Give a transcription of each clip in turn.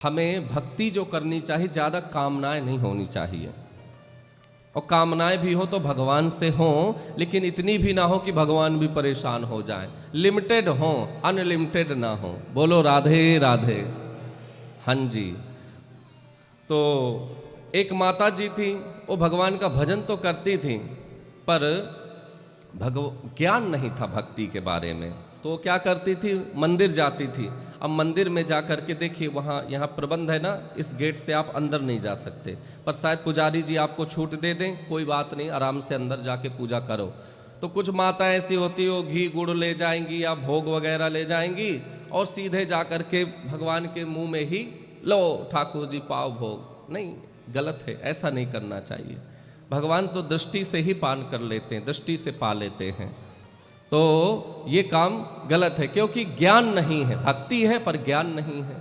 हमें भक्ति जो करनी चाहिए, ज़्यादा कामनाएं नहीं होनी चाहिए। और कामनाएं भी हो तो भगवान से हो, लेकिन इतनी भी ना हो कि भगवान भी परेशान हो जाए। लिमिटेड हो, अनलिमिटेड ना हो। बोलो राधे राधे। हाँ जी। तो एक माता जी थी, वो भगवान का भजन तो करती थी, पर ज्ञान नहीं था भक्ति के बारे में। तो क्या करती थी, मंदिर जाती थी। अब मंदिर में जा कर के देखिए, वहाँ यहाँ प्रबंध है ना, इस गेट से आप अंदर नहीं जा सकते, पर शायद पुजारी जी आपको छूट दे दें, कोई बात नहीं, आराम से अंदर जाके पूजा करो। तो कुछ माता ऐसी होती हो, घी गुड़ ले जाएंगी या भोग वगैरह ले जाएंगी और सीधे जा कर के भगवान के मुंह में ही लो ठाकुर जी पाओ भोग। नहीं, गलत है, ऐसा नहीं करना चाहिए। भगवान तो दृष्टि से ही पान कर लेते हैं, दृष्टि से पा लेते हैं। तो ये काम गलत है, क्योंकि ज्ञान नहीं है। भक्ति है पर ज्ञान नहीं है।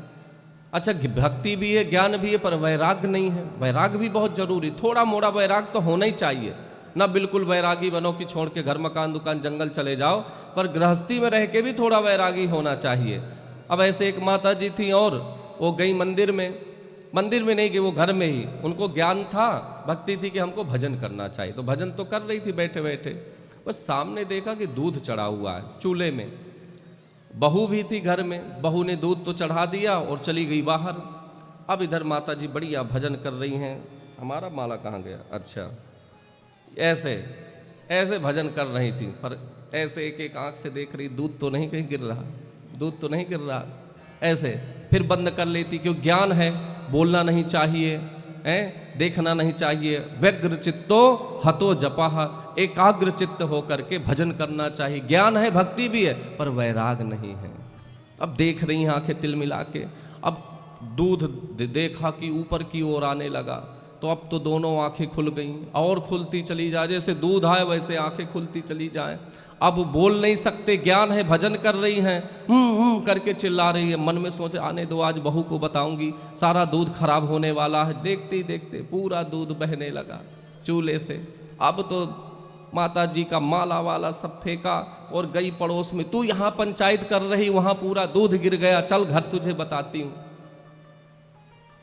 अच्छा, भक्ति भी है, ज्ञान भी है, पर वैराग्य नहीं है। वैराग्य भी बहुत जरूरी, थोड़ा मोड़ा वैराग्य तो होना ही चाहिए ना। बिल्कुल वैरागी बनो कि छोड़ के घर मकान दुकान जंगल चले जाओ, पर गृहस्थी में रह के भी थोड़ा वैरागी होना चाहिए। अब ऐसे एक माता जी थी और वो गई मंदिर में नहीं कि वो घर में ही, उनको ज्ञान था, भक्ति थी कि हमको भजन करना चाहिए। तो भजन तो कर रही थी बैठे बैठे, बस सामने देखा कि दूध चढ़ा हुआ है चूल्हे में। बहू भी थी घर में, बहू ने दूध तो चढ़ा दिया और चली गई बाहर। अब इधर माता जी बढ़िया भजन कर रही हैं। हमारा माला कहाँ गया? अच्छा, ऐसे ऐसे भजन कर रही थी, पर ऐसे एक एक आंख से देख रही, दूध तो नहीं कहीं गिर रहा, दूध तो नहीं गिर रहा। ऐसे फिर बंद कर लेती, क्योंकि ज्ञान है, बोलना नहीं चाहिए, देखना नहीं चाहिए। व्यग्र चित्तो हतो जपः, एकाग्र चित्त होकर के भजन करना चाहिए। ज्ञान है, भक्ति भी है, पर वैराग नहीं है। अब देख रही हैं आंखें तिल मिला के। अब दूध देखा कि ऊपर की ओर आने लगा, तो अब तो दोनों आंखें खुल गईं और खुलती चली जाए, जैसे दूध आए वैसे आंखें खुलती चली जाए। अब बोल नहीं सकते, ज्ञान है, भजन कर रही हैं, करके चिल्ला रही है। मन में सोचे आने दो, आज बहू को बताऊंगी, सारा दूध खराब होने वाला है। देखते ही देखते पूरा दूध बहने लगा चूल्हे से। अब तो माता जी का माला वाला सब फेंका और गई पड़ोस में, तू यहाँ पंचायत कर रही, वहां पूरा दूध गिर गया, चल घर तुझे बताती हूं।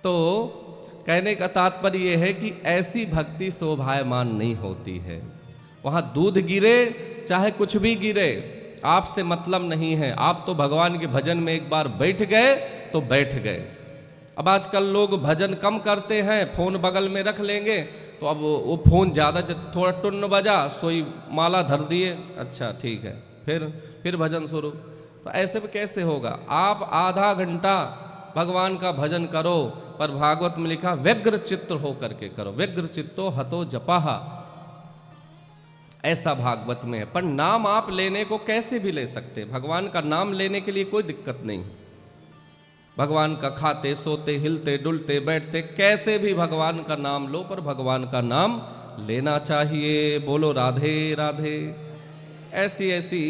तो कहने का तात्पर्य यह है कि ऐसी भक्ति शोभायमान नहीं होती है। वहां दूध गिरे चाहे कुछ भी गिरे, आपसे मतलब नहीं है। आप तो भगवान के भजन में एक बार बैठ गए तो बैठ गए। अब आजकल लोग भजन कम करते हैं, फोन बगल में रख लेंगे, तो अब वो फोन ज़्यादा थोड़ा टुन्न बजा, सोई माला धर दिए, अच्छा ठीक है, फिर भजन शुरू। तो ऐसे में कैसे होगा? आप आधा घंटा भगवान का भजन करो, पर भागवत में लिखा व्यग्र चित्त हो करके करो। व्यग्र चित्तो हतो जपः, ऐसा भागवत में है। पर नाम आप लेने को कैसे भी ले सकते, भगवान का नाम लेने के लिए कोई दिक्कत नहीं। भगवान का खाते सोते हिलते डुलते बैठते कैसे भी भगवान का नाम लो, पर भगवान का नाम लेना चाहिए। बोलो राधे राधे। ऐसी ऐसी